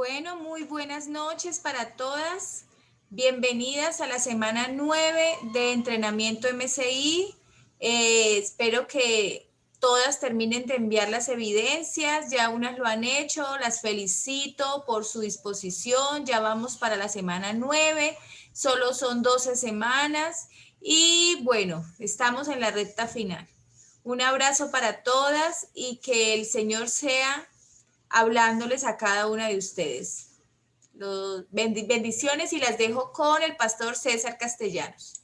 Bueno, muy buenas noches para todas. Bienvenidas a la semana 9 de entrenamiento MCI. Espero que todas terminen de enviar las evidencias. Ya unas lo han hecho. Las felicito por su disposición. Ya vamos para la semana 9. Solo son 12 semanas. Y bueno, estamos en la recta final. Un abrazo para todas y que el Señor sea hablándoles a cada una de ustedes. Bendiciones y las dejo con el pastor César Castellanos.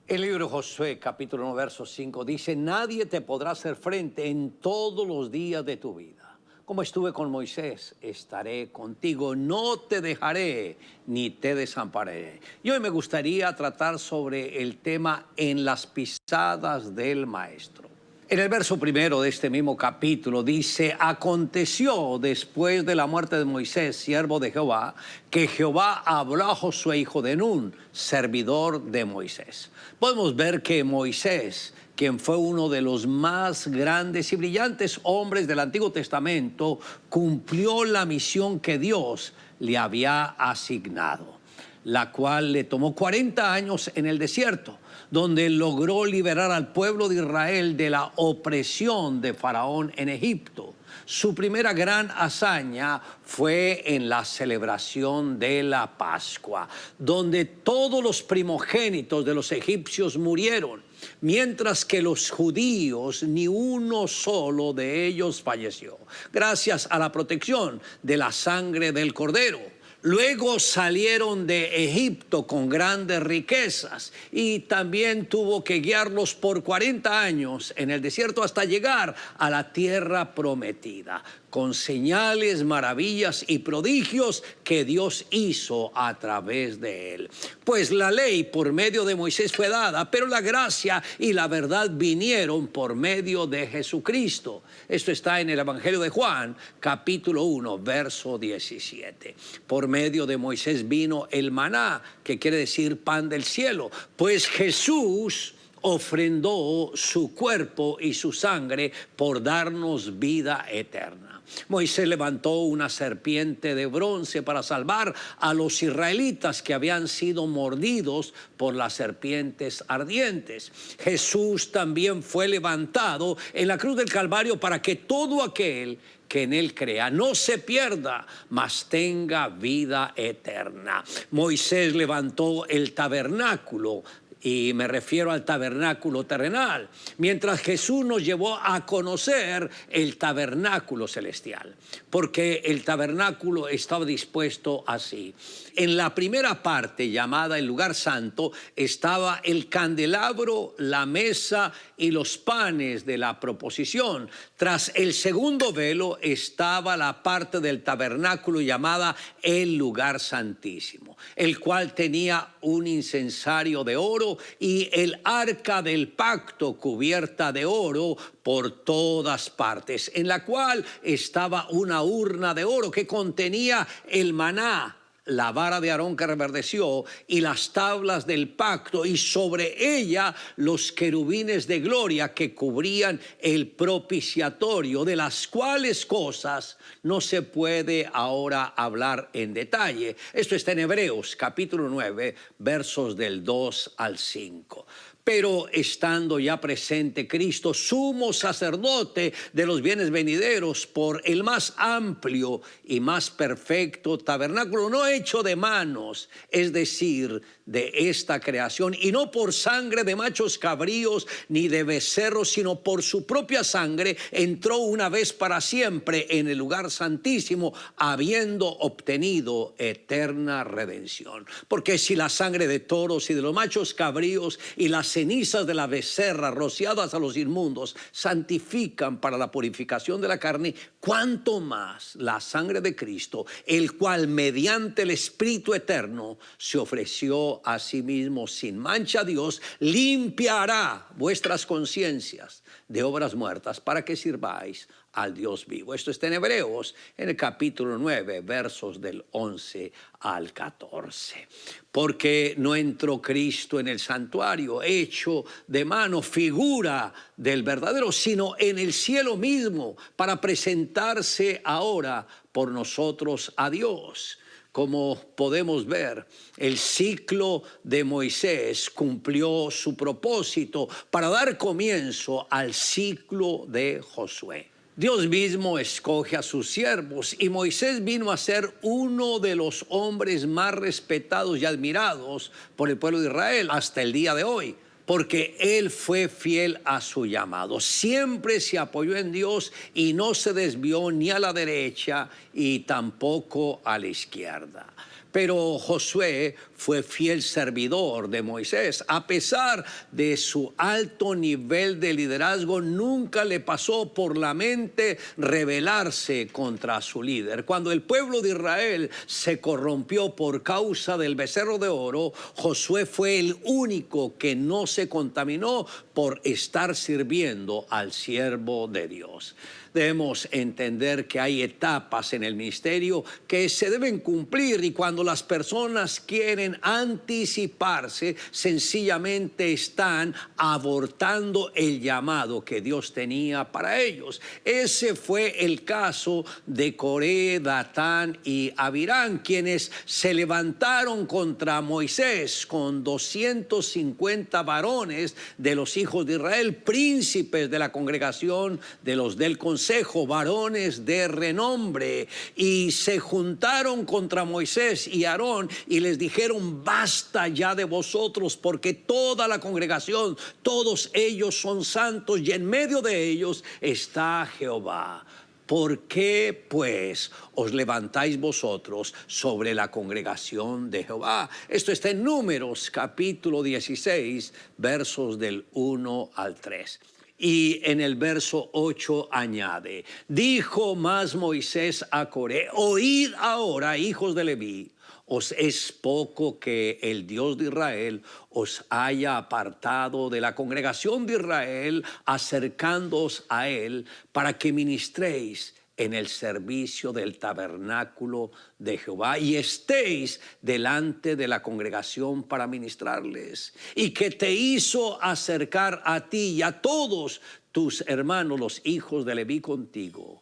El libro de Josué, capítulo 1, verso 5, dice: nadie te podrá hacer frente en todos los días de tu vida. Como estuve con Moisés, estaré contigo, no te dejaré ni te desampararé. Y hoy me gustaría tratar sobre el tema en las pisadas del maestro. En el verso primero de este mismo capítulo dice: aconteció después de la muerte de Moisés, siervo de Jehová, que Jehová habló a Josué, hijo de Nun, servidor de Moisés. Podemos ver que Moisés, quien fue uno de los más grandes y brillantes hombres del Antiguo Testamento, cumplió la misión que Dios le había asignado, la cual le tomó 40 años en el desierto, donde logró liberar al pueblo de Israel de la opresión de Faraón en Egipto. Su primera gran hazaña fue en la celebración de la Pascua, donde todos los primogénitos de los egipcios murieron, mientras que los judíos, ni uno solo de ellos falleció, gracias a la protección de la sangre del Cordero. Luego salieron de Egipto con grandes riquezas y también tuvo que guiarlos por 40 años en el desierto hasta llegar a la tierra prometida, con señales, maravillas y prodigios que Dios hizo a través de él. Pues la ley por medio de Moisés fue dada, pero la gracia y la verdad vinieron por medio de Jesucristo. Esto está en el Evangelio de Juan, capítulo 1, verso 17. Por medio de Moisés vino el maná, que quiere decir pan del cielo, pues Jesús ofrendó su cuerpo y su sangre por darnos vida eterna. Moisés levantó una serpiente de bronce para salvar a los israelitas que habían sido mordidos por las serpientes ardientes. Jesús también fue levantado en la cruz del Calvario para que todo aquel que en él crea no se pierda, mas tenga vida eterna. Moisés levantó el tabernáculo, y me refiero al tabernáculo terrenal, mientras Jesús nos llevó a conocer el tabernáculo celestial, porque el tabernáculo estaba dispuesto así. En la primera parte, llamada el lugar santo, estaba el candelabro, la mesa y los panes de la proposición. Tras el segundo velo estaba la parte del tabernáculo llamada el lugar santísimo, el cual tenía un incensario de oro y el arca del pacto cubierta de oro por todas partes, en la cual estaba una urna de oro que contenía el maná, la vara de Aarón que reverdeció y las tablas del pacto, y sobre ella los querubines de gloria que cubrían el propiciatorio, de las cuales cosas no se puede ahora hablar en detalle. Esto está en Hebreos capítulo 9, versos del 2 al 5. Pero estando ya presente Cristo, sumo sacerdote de los bienes venideros, por el más amplio y más perfecto tabernáculo, no hecho de manos, es decir, de esta creación, y no por sangre de machos cabríos ni de becerros, sino por su propia sangre, entró una vez para siempre en el lugar santísimo, habiendo obtenido eterna redención. Porque si la sangre de toros y de los machos cabríos y las cenizas de la becerra rociadas a los inmundos santifican para la purificación de la carne, cuánto más la sangre de Cristo, el cual mediante el Espíritu eterno se ofreció a sí mismo sin mancha a Dios, limpiará vuestras conciencias de obras muertas para que sirváis al Dios vivo. Esto está en Hebreos, en el capítulo 9, versos del 11 al 14. Porque no entró Cristo en el santuario, hecho de mano, figura del verdadero, sino en el cielo mismo, para presentarse ahora por nosotros a Dios. Como podemos ver, el ciclo de Moisés cumplió su propósito para dar comienzo al ciclo de Josué. Dios mismo escoge a sus siervos y Moisés vino a ser uno de los hombres más respetados y admirados por el pueblo de Israel hasta el día de hoy, porque él fue fiel a su llamado. Siempre se apoyó en Dios y no se desvió ni a la derecha y tampoco a la izquierda. Pero Josué fue fiel servidor de Moisés. A pesar de su alto nivel de liderazgo, nunca le pasó por la mente rebelarse contra su líder. Cuando el pueblo de Israel se corrompió por causa del becerro de oro, Josué fue el único que no se contaminó por estar sirviendo al siervo de Dios. Debemos entender que hay etapas en el ministerio que se deben cumplir y cuando las personas quieren anticiparse, sencillamente están abortando el llamado que Dios tenía para ellos. Ese fue el caso de Coré, Datán y Abirán, quienes se levantaron contra Moisés con 250 varones de los hijos de Israel, príncipes de la congregación de los del consejo, varones de renombre, y se juntaron contra Moisés y Aarón y les dijeron: basta ya de vosotros, porque toda la congregación, todos ellos son santos y en medio de ellos está Jehová. ¿Por qué, pues, os levantáis vosotros sobre la congregación de Jehová? Esto está en Números, capítulo 16, versos del 1 al 3. Y en el verso 8 añade: dijo más Moisés a Coré: oíd ahora, hijos de Leví, ¿os es poco que el Dios de Israel os haya apartado de la congregación de Israel, acercándoos a él para que ministréis en el servicio del tabernáculo de Jehová y estéis delante de la congregación para ministrarles? Y que te hizo acercar a ti y a todos tus hermanos, los hijos de Leví, contigo.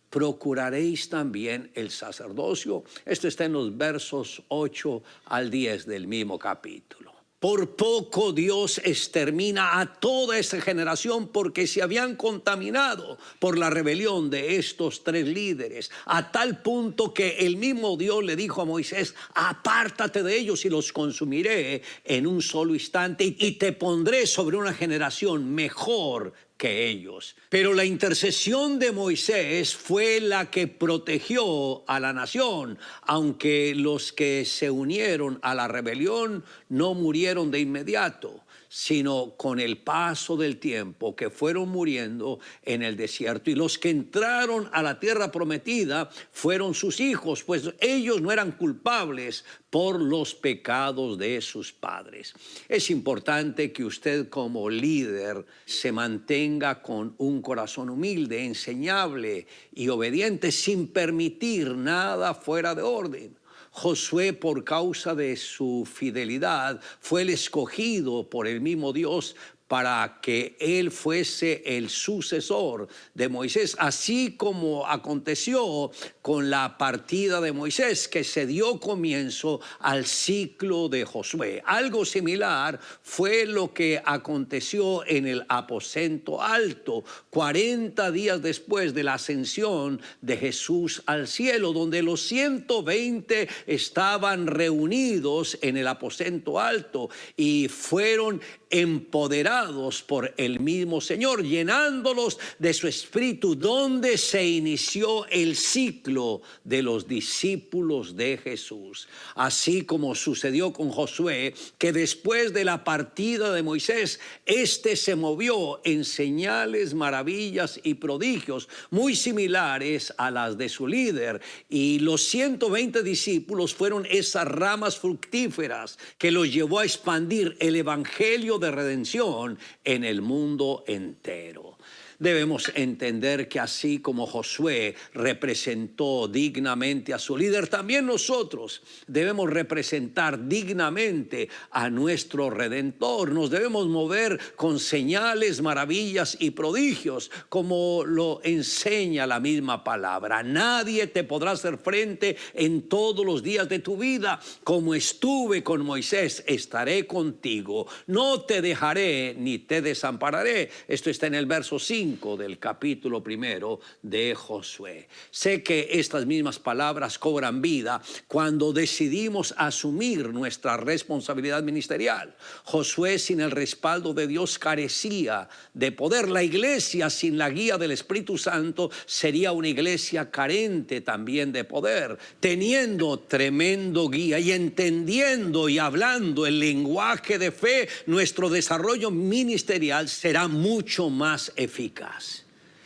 Procuraréis también el sacerdocio. Esto está en los versos 8 al 10 del mismo capítulo. Por poco Dios extermina a toda esa generación, porque se habían contaminado por la rebelión de estos tres líderes, a tal punto que el mismo Dios le dijo a Moisés: apártate de ellos y los consumiré en un solo instante, y te pondré sobre una generación mejor que ellos. Pero la intercesión de Moisés fue la que protegió a la nación, aunque los que se unieron a la rebelión no murieron de inmediato, sino con el paso del tiempo, que fueron muriendo en el desierto. Y los que entraron a la tierra prometida fueron sus hijos, pues ellos no eran culpables por los pecados de sus padres. Es importante que usted, como líder, se mantenga con un corazón humilde, enseñable y obediente, sin permitir nada fuera de orden. Josué, por causa de su fidelidad, fue el escogido por el mismo Dios para que él fuese el sucesor de Moisés, así como aconteció con la partida de Moisés, que se dio comienzo al ciclo de Josué. Algo similar fue lo que aconteció en el aposento alto, 40 días después de la ascensión de Jesús al cielo, donde los 120 estaban reunidos en el aposento alto y fueron empoderados por el mismo Señor, llenándolos de su espíritu, donde se inició el ciclo de los discípulos de Jesús. Así como sucedió con Josué, que después de la partida de Moisés, éste se movió en señales, maravillas y prodigios muy similares a las de su líder, y los 120 discípulos fueron esas ramas fructíferas que los llevó a expandir el evangelio de redención en el mundo entero. Debemos entender que así como Josué representó dignamente a su líder, también nosotros debemos representar dignamente a nuestro Redentor. Nos debemos mover con señales, maravillas y prodigios, como lo enseña la misma palabra. Nadie te podrá hacer frente en todos los días de tu vida. Como estuve con Moisés, estaré contigo. No te dejaré ni te desampararé. Esto está en el verso 5 del capítulo 1 de Josué. Sé que estas mismas palabras cobran vida cuando decidimos asumir nuestra responsabilidad ministerial. Josué, sin el respaldo de Dios, carecía de poder. La iglesia sin la guía del Espíritu Santo sería una iglesia carente también de poder. Teniendo tremendo guía y entendiendo y hablando el lenguaje de fe, nuestro desarrollo ministerial será mucho más eficaz.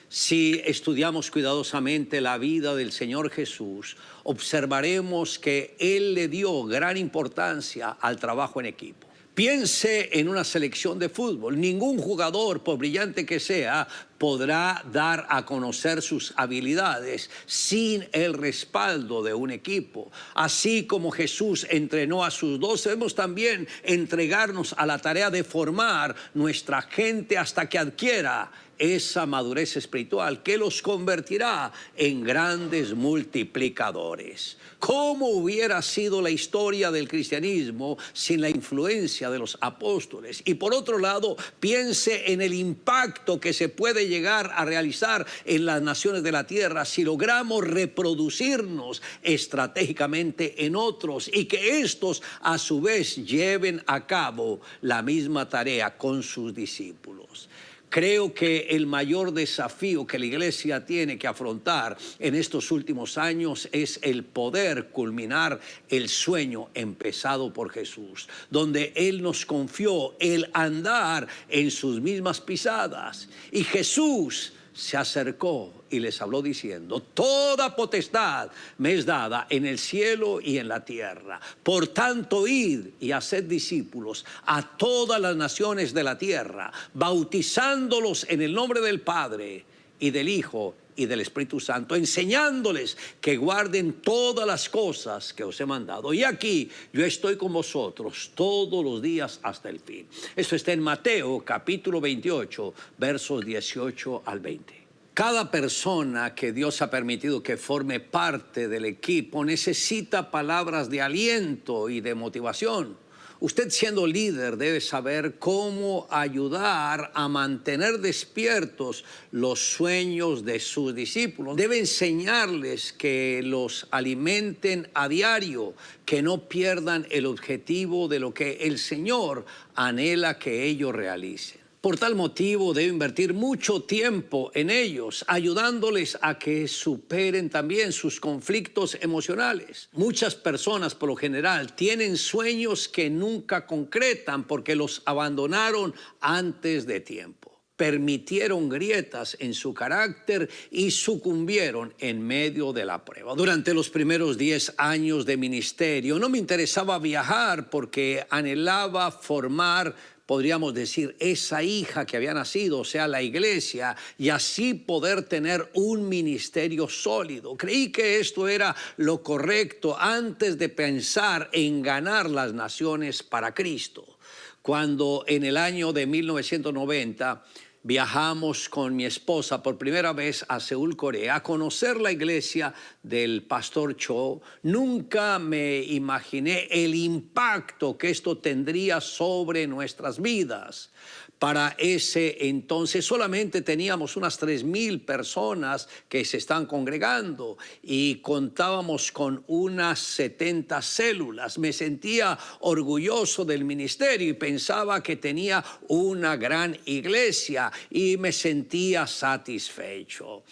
Si estudiamos cuidadosamente la vida del Señor Jesús, observaremos que Él le dio gran importancia al trabajo en equipo. Piense en una selección de fútbol. Ningún jugador, por brillante que sea, podrá dar a conocer sus habilidades sin el respaldo de un equipo. Así como Jesús entrenó a sus 12, debemos también entregarnos a la tarea de formar nuestra gente hasta que adquiera esa madurez espiritual que los convertirá en grandes multiplicadores. ¿Cómo hubiera sido la historia del cristianismo sin la influencia de los apóstoles? Y por otro lado, piense en el impacto que se puede llegar a realizar en las naciones de la tierra si logramos reproducirnos estratégicamente en otros y que estos a su vez lleven a cabo la misma tarea con sus discípulos. Creo que el mayor desafío que la iglesia tiene que afrontar en estos últimos años es el poder culminar el sueño empezado por Jesús, donde Él nos confió el andar en sus mismas pisadas. Y Jesús se acercó y les habló diciendo: toda potestad me es dada en el cielo y en la tierra. Por tanto, id y haced discípulos a todas las naciones de la tierra, bautizándolos en el nombre del Padre y del Hijo y del Espíritu Santo, enseñándoles que guarden todas las cosas que os he mandado. Y aquí yo estoy con vosotros todos los días hasta el fin. Esto está en Mateo capítulo 28, versos 18 al 20. Cada persona que Dios ha permitido que forme parte del equipo necesita palabras de aliento y de motivación. Usted, siendo líder, debe saber cómo ayudar a mantener despiertos los sueños de sus discípulos. Debe enseñarles que los alimenten a diario, que no pierdan el objetivo de lo que el Señor anhela que ellos realicen. Por tal motivo debe invertir mucho tiempo en ellos, ayudándoles a que superen también sus conflictos emocionales. Muchas personas, por lo general, tienen sueños que nunca concretan porque los abandonaron antes de tiempo. Permitieron grietas en su carácter y sucumbieron en medio de la prueba. Durante los primeros 10 años de ministerio no me interesaba viajar porque anhelaba formar, podríamos decir, esa hija que había nacido, o sea, la iglesia, y así poder tener un ministerio sólido. Creí que esto era lo correcto antes de pensar en ganar las naciones para Cristo. Cuando en el año de 1990 viajamos con mi esposa por primera vez a Seúl, Corea, a conocer la iglesia del pastor Cho, nunca me imaginé el impacto que esto tendría sobre nuestras vidas. Para ese entonces solamente teníamos unas 3,000 personas que se están congregando y contábamos con unas 70 células. Me sentía orgulloso del ministerio y pensaba que tenía una gran iglesia y me sentía satisfecho.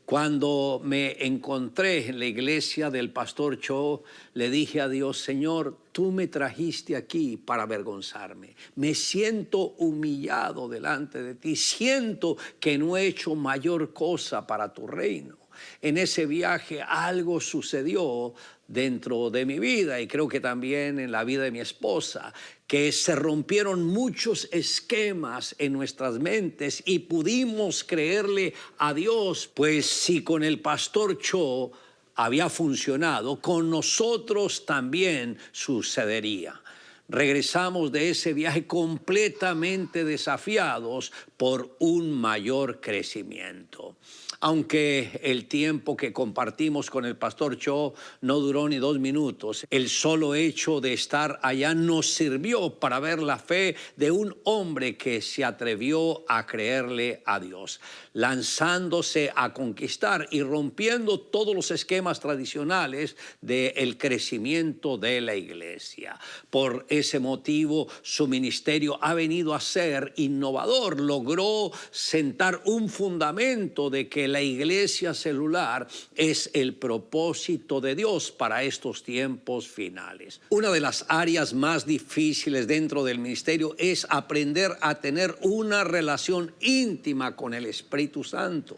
Cuando me encontré en la iglesia del pastor Cho, le dije a Dios: Señor, tú me trajiste aquí para avergonzarme. Me siento humillado delante de ti. Siento que no he hecho mayor cosa para tu reino. En ese viaje algo sucedió dentro de mi vida y creo que también en la vida de mi esposa, que se rompieron muchos esquemas en nuestras mentes y pudimos creerle a Dios, pues si con el pastor Cho había funcionado, con nosotros también sucedería. Regresamos de ese viaje completamente desafiados por un mayor crecimiento. Aunque el tiempo que compartimos con el pastor Cho no duró ni 2 minutos, el solo hecho de estar allá nos sirvió para ver la fe de un hombre que se atrevió a creerle a Dios, lanzándose a conquistar y rompiendo todos los esquemas tradicionales del crecimiento de la iglesia. Por ese motivo, su ministerio ha venido a ser innovador. Logró sentar un fundamento de que la iglesia celular es el propósito de Dios para estos tiempos finales. Una de las áreas más difíciles dentro del ministerio es aprender a tener una relación íntima con el Espíritu Santo.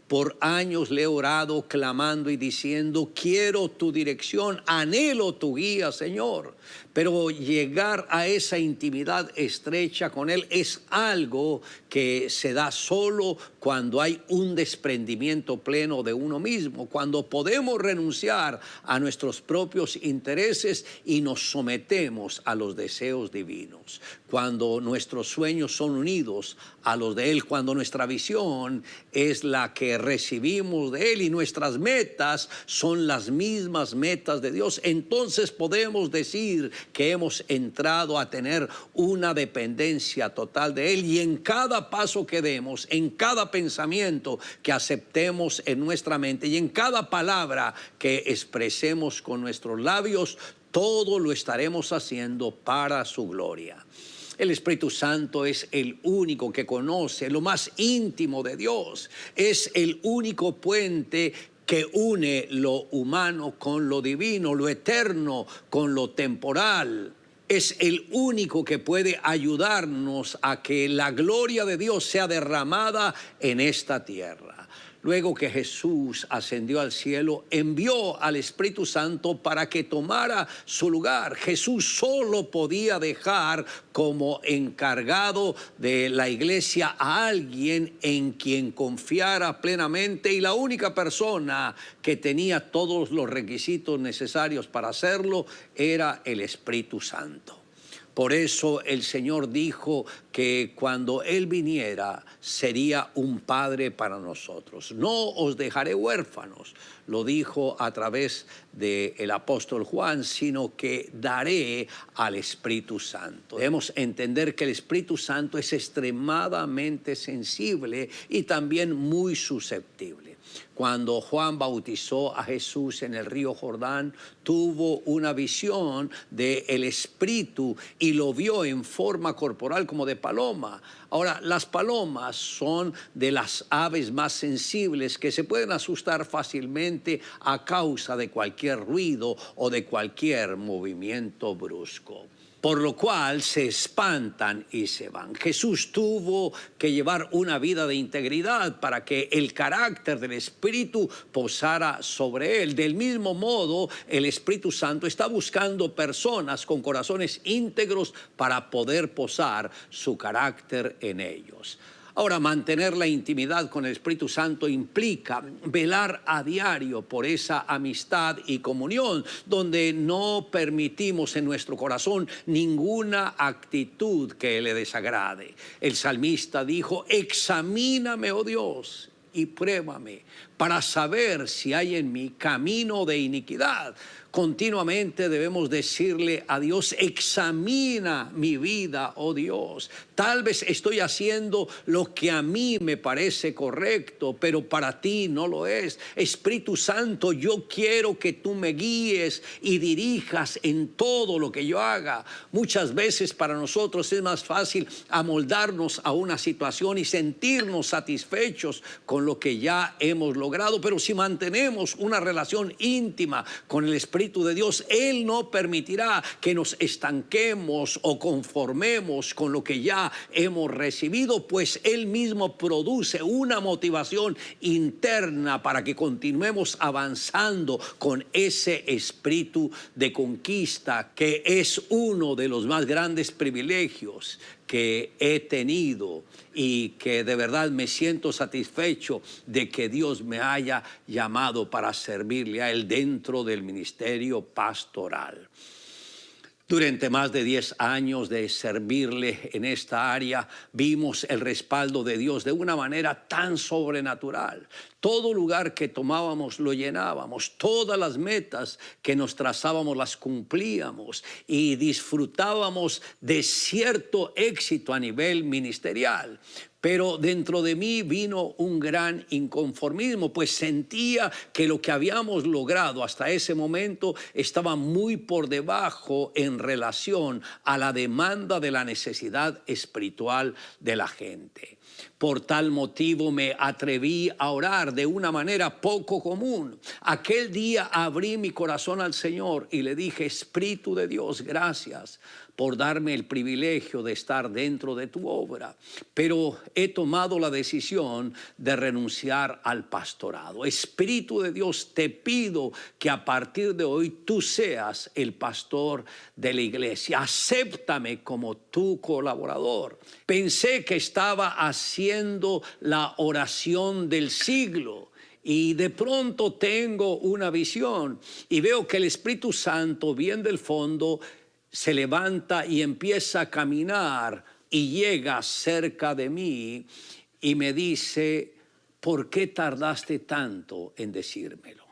Por años le he orado, clamando y diciendo, quiero tu dirección, anhelo tu guía, Señor. Pero llegar a esa intimidad estrecha con Él es algo que se da solo cuando hay un desprendimiento pleno de uno mismo, cuando podemos renunciar a nuestros propios intereses y nos sometemos a los deseos divinos, cuando nuestros sueños son unidos a los de Él, cuando nuestra visión es la que recibimos de Él y nuestras metas son las mismas metas de Dios, entonces podemos decir que hemos entrado a tener una dependencia total de Él, y en cada paso que demos, en cada pensamiento que aceptemos en nuestra mente y en cada palabra que expresemos con nuestros labios, todo lo estaremos haciendo para su gloria. El Espíritu Santo es el único que conoce lo más íntimo de Dios. Es el único puente que une lo humano con lo divino, lo eterno con lo temporal. Es el único que puede ayudarnos a que la gloria de Dios sea derramada en esta tierra. Luego que Jesús ascendió al cielo, envió al Espíritu Santo para que tomara su lugar. Jesús solo podía dejar como encargado de la iglesia a alguien en quien confiara plenamente, y la única persona que tenía todos los requisitos necesarios para hacerlo era el Espíritu Santo. Por eso el Señor dijo que cuando Él viniera sería un padre para nosotros. No os dejaré huérfanos, lo dijo a través del apóstol Juan, sino que daré al Espíritu Santo. Debemos entender que el Espíritu Santo es extremadamente sensible y también muy susceptible. Cuando Juan bautizó a Jesús en el río Jordán, tuvo una visión del Espíritu y lo vio en forma corporal como de paloma. Ahora, las palomas son de las aves más sensibles que se pueden asustar fácilmente a causa de cualquier ruido o de cualquier movimiento brusco, por lo cual se espantan y se van. Jesús tuvo que llevar una vida de integridad para que el carácter del Espíritu posara sobre él. Del mismo modo, el Espíritu Santo está buscando personas con corazones íntegros para poder posar su carácter en ellos. Ahora, mantener la intimidad con el Espíritu Santo implica velar a diario por esa amistad y comunión, donde no permitimos en nuestro corazón ninguna actitud que le desagrade. El salmista dijo, examíname, oh Dios, y pruébame para saber si hay en mí camino de iniquidad. Continuamente debemos decirle a Dios, examina mi vida, oh Dios. Tal vez estoy haciendo lo que a mí me parece correcto, pero para ti no lo es. Espíritu Santo, yo quiero que tú me guíes y dirijas en todo lo que yo haga. Muchas veces para nosotros es más fácil amoldarnos a una situación y sentirnos satisfechos con lo que ya hemos logrado, pero si mantenemos una relación íntima con el Espíritu Espíritu de Dios, Él no permitirá que nos estanquemos o conformemos con lo que ya hemos recibido, pues Él mismo produce una motivación interna para que continuemos avanzando con ese espíritu de conquista, que es uno de los más grandes privilegios que he tenido, y que de verdad me siento satisfecho de que Dios me haya llamado para servirle a Él dentro del ministerio pastoral. Durante más de 10 años de servirle en esta área, vimos el respaldo de Dios de una manera tan sobrenatural. Todo lugar que tomábamos lo llenábamos, todas las metas que nos trazábamos las cumplíamos y disfrutábamos de cierto éxito a nivel ministerial. Pero dentro de mí vino un gran inconformismo, pues sentía que lo que habíamos logrado hasta ese momento estaba muy por debajo en relación a la demanda de la necesidad espiritual de la gente. Por tal motivo me atreví a orar de una manera poco común. Aquel día abrí mi corazón al Señor y le dije: Espíritu de Dios, gracias por darme el privilegio de estar dentro de tu obra, pero he tomado la decisión de renunciar al pastorado. Espíritu de Dios, te pido que a partir de hoy tú seas el pastor de la iglesia. Acéptame como tu colaborador. Pensé que estaba haciendo la oración del siglo, y de pronto tengo una visión y veo que el Espíritu Santo, bien del fondo, se levanta y empieza a caminar y llega cerca de mí y me dice: ¿por qué tardaste tanto en decírmelo?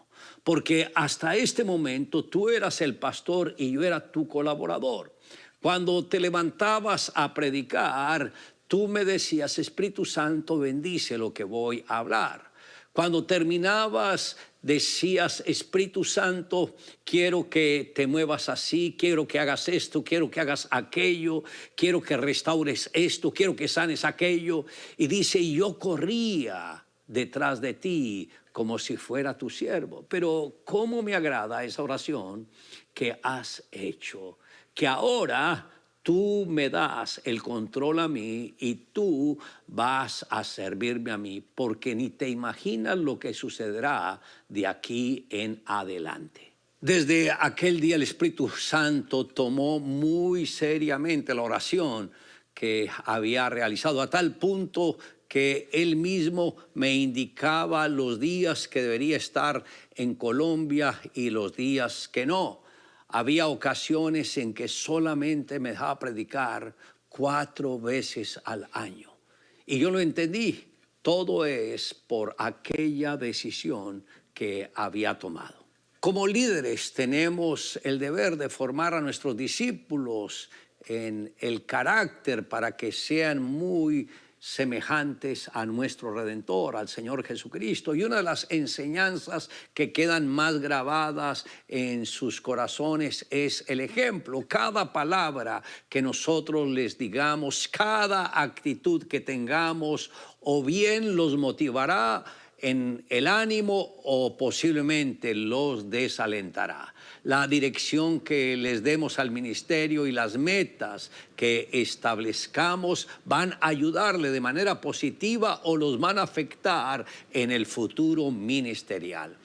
Porque hasta este momento tú eras el pastor y yo era tu colaborador. Cuando te levantabas a predicar, tú me decías: Espíritu Santo, bendice lo que voy a hablar. Cuando terminabas, decías: Espíritu Santo, quiero que te muevas así, quiero que hagas esto, quiero que hagas aquello, quiero que restaures esto, quiero que sanes aquello. Y dice: y yo corría detrás de ti como si fuera tu siervo. Pero cómo me agrada esa oración que has hecho, que ahora tú me das el control a mí y tú vas a servirme a mí, porque ni te imaginas lo que sucederá de aquí en adelante. Desde aquel día el Espíritu Santo tomó muy seriamente la oración que había realizado, a tal punto que Él mismo me indicaba los días que debería estar en Colombia y los días que no. Había ocasiones en que solamente me dejaba predicar 4 veces al año. Y yo lo entendí. Todo es por aquella decisión que había tomado. Como líderes tenemos el deber de formar a nuestros discípulos en el carácter para que sean muy semejantes a nuestro Redentor, al Señor Jesucristo. Y una de las enseñanzas que quedan más grabadas en sus corazones es el ejemplo. Cada palabra que nosotros les digamos, cada actitud que tengamos, o bien los motivará en el ánimo o posiblemente los desalentará. La dirección que les demos al ministerio y las metas que establezcamos van a ayudarle de manera positiva o los van a afectar en el futuro ministerial.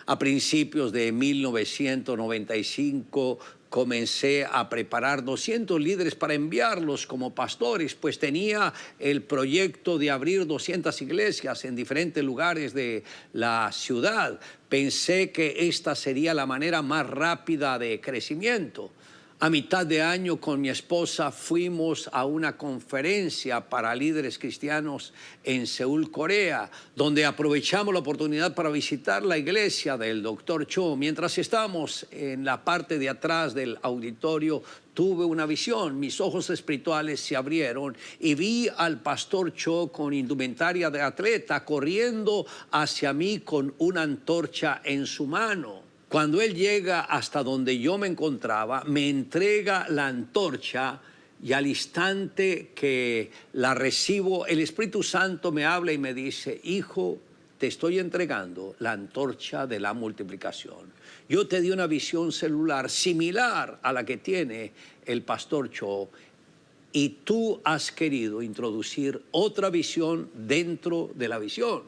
A principios de 1995 comencé a preparar 200 líderes para enviarlos como pastores, pues tenía el proyecto de abrir 200 iglesias en diferentes lugares de la ciudad. Pensé que esta sería la manera más rápida de crecimiento. A mitad de año, con mi esposa fuimos a una conferencia para líderes cristianos en Seúl, Corea, donde aprovechamos la oportunidad para visitar la iglesia del Dr. Cho. Mientras estábamos en la parte de atrás del auditorio, tuve una visión. Mis ojos espirituales se abrieron y vi al pastor Cho con indumentaria de atleta corriendo hacia mí con una antorcha en su mano. Cuando él llega hasta donde yo me encontraba, me entrega la antorcha y al instante que la recibo, el Espíritu Santo me habla y me dice: hijo, te estoy entregando la antorcha de la multiplicación. Yo te di una visión celular similar a la que tiene el pastor Cho, y tú has querido introducir otra visión dentro de la visión.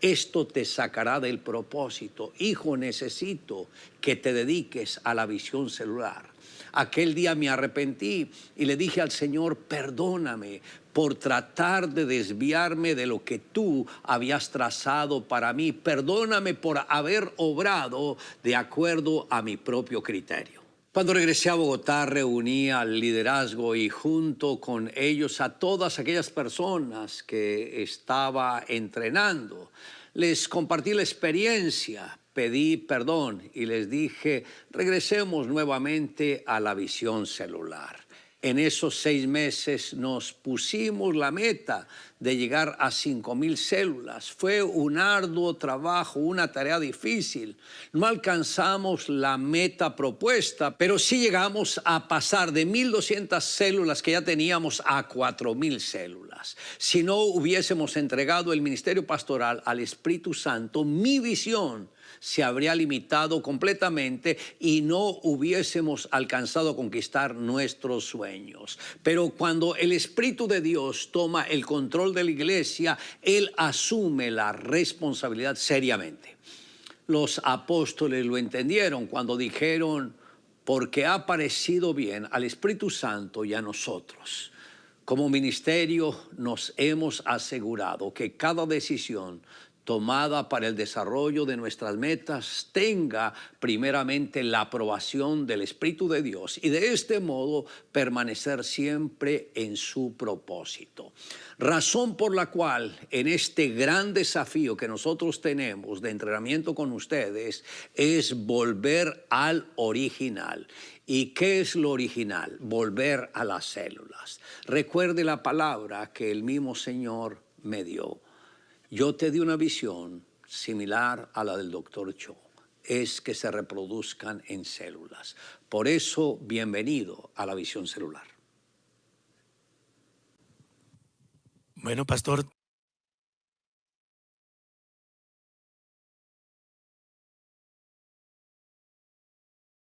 Esto te sacará del propósito. Hijo, necesito que te dediques a la visión celular. Aquel día me arrepentí y le dije al Señor, perdóname por tratar de desviarme de lo que tú habías trazado para mí. Perdóname por haber obrado de acuerdo a mi propio criterio. Cuando regresé a Bogotá, reuní al liderazgo y junto con ellos a todas aquellas personas que estaba entrenando. Les compartí la experiencia, pedí perdón y les dije, regresemos nuevamente a la visión celular. En esos 6 meses nos pusimos la meta de llegar a 5,000 células. Fue un arduo trabajo, una tarea difícil. No alcanzamos la meta propuesta, pero sí llegamos a pasar de 1,200 células que ya teníamos a 4,000 células. Si no hubiésemos entregado el ministerio pastoral al Espíritu Santo, mi visión se habría limitado completamente y no hubiésemos alcanzado a conquistar nuestros sueños. Pero cuando el Espíritu de Dios toma el control de la iglesia, Él asume la responsabilidad seriamente. Los apóstoles lo entendieron cuando dijeron, porque ha parecido bien al Espíritu Santo y a nosotros. Como ministerio nos hemos asegurado que cada decisión tomada para el desarrollo de nuestras metas tenga primeramente la aprobación del Espíritu de Dios y de este modo permanecer siempre en su propósito. Razón por la cual en este gran desafío que nosotros tenemos de entrenamiento con ustedes es volver al original. ¿Y qué es lo original? Volver a las células. Recuerde la palabra que el mismo Señor me dio. Yo te di una visión similar a la del doctor Cho. Es que se reproduzcan en células. Por eso, bienvenido a la visión celular. Bueno, pastor,